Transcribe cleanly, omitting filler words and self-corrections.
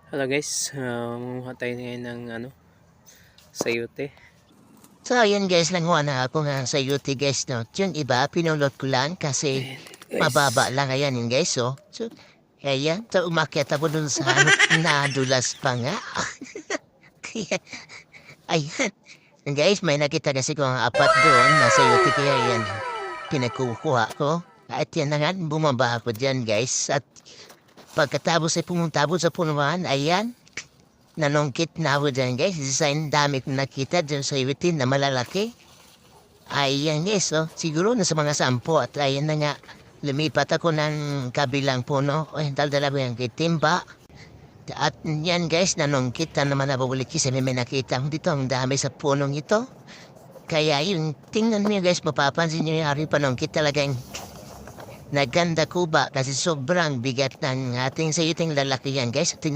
Hello guys, mangunguha tayo ngayon ng sayote. So ayun guys, nanguha na ako nga sa UT guys, no. Yung iba, pinulot ko lang kasi Ayan guys. mababa lang ayan yun guys, oh. So, ayan, so umakyat ako dun sa ano, nadulas pa nga. Kaya, ayan. Guys, may nakita kasi ko ang apat doon, nasa UT kaya yan, pinagkukuha ko. At yan na nga, bumaba ako dyan guys. At pagkatapos ay pumunta ako sa punuan, ayan, nanungkit na ako dyan guys. Design dami kong nakita dyan sa UT na malalaki. Ayan guys, oh. Siguro na sa mga 10 at ayan na nga. Lumipat ako ng kabilang puno. Ay, daldala ko yung kitimba. At yan guys, nanungkit na naman ako ulit kasi may nakita ko dito. Ang dami sa punong ito. Kaya yun, tingnan mo guys, mapapansin nyo yung ari panungkit talagang naganda ko ba kasi sobrang bigat ng ating sayuting lalaki yan guys.